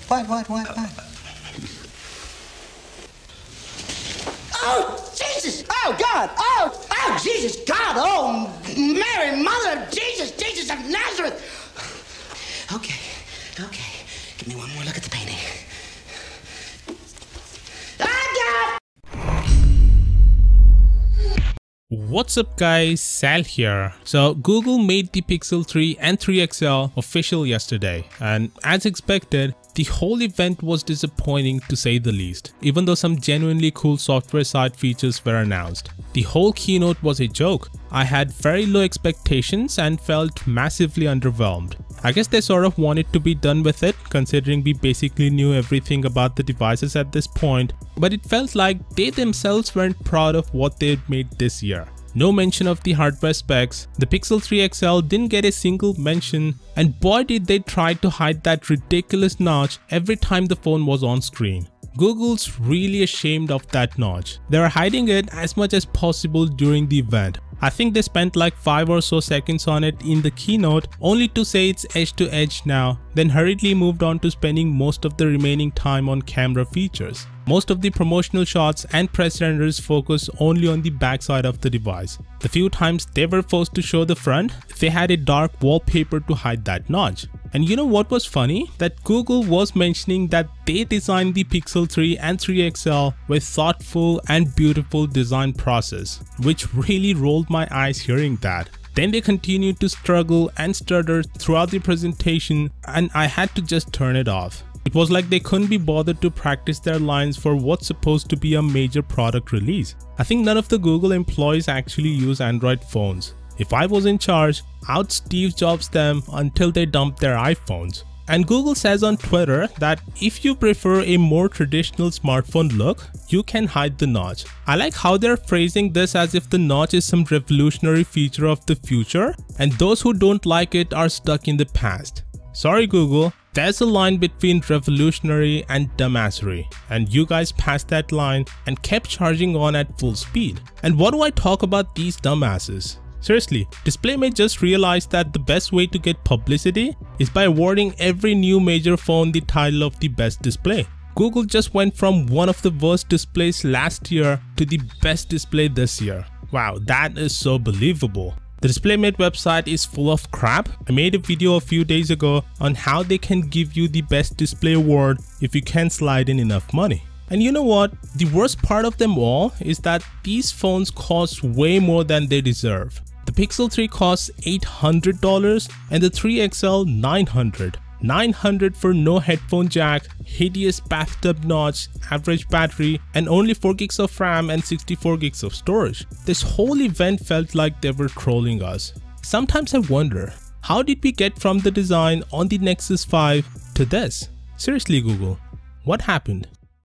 What? Oh, Jesus! Oh, God! Oh, Jesus! God! Oh, Mary, Mother of Jesus! Jesus of Nazareth! Okay. Give me one more look at the painting. What's up guys, Sal here. So Google made the Pixel 3 and 3 XL official yesterday, and as expected, the whole event was disappointing to say the least, even though some genuinely cool software side features were announced. The whole keynote was a joke. I had very low expectations and felt massively underwhelmed. I guess they sort of wanted to be done with it, considering we basically knew everything about the devices at this point, but it felt like they themselves weren't proud of what they'd made this year. No mention of the hardware specs, the Pixel 3 XL didn't get a single mention, and boy did they try to hide that ridiculous notch every time the phone was on screen. Google's really ashamed of that notch. They were hiding it as much as possible during the event. I think they spent like 5 or so seconds on it in the keynote, only to say it's edge to edge now, then hurriedly moved on to spending most of the remaining time on camera features. Most of the promotional shots and press renders focus only on the backside of the device. The few times they were forced to show the front, they had a dark wallpaper to hide that notch. And you know what was funny? That Google was mentioning that they designed the Pixel 3 and 3 XL with thoughtful and beautiful design process, which really rolled my eyes hearing that. Then they continued to struggle and stutter throughout the presentation, and I had to just turn it off. It was like they couldn't be bothered to practice their lines for what's supposed to be a major product release. I think none of the Google employees actually use Android phones. If I was in charge, I'd Steve Jobs them until they dump their iPhones. And Google says on Twitter that if you prefer a more traditional smartphone look, you can hide the notch. I like how they're phrasing this as if the notch is some revolutionary feature of the future, and those who don't like it are stuck in the past. Sorry Google, there's a line between revolutionary and dumbassery, and you guys passed that line and kept charging on at full speed. And what do I talk about these dumbasses? Seriously, DisplayMate just realized that the best way to get publicity is by awarding every new major phone the title of the best display. Google just went from one of the worst displays last year to the best display this year. Wow, that is so believable. The DisplayMate website is full of crap. I made a video a few days ago on how they can give you the best display award if you can slide in enough money. And you know what? The worst part of them all is that these phones cost way more than they deserve. The Pixel 3 costs $800 and the 3 XL $900. $900 for no headphone jack, hideous bathtub notch, average battery, and only 4 gigs of RAM and 64 gigs of storage. This whole event felt like they were trolling us. Sometimes I wonder, how did we get from the design on the Nexus 5 to this? Seriously Google, what happened?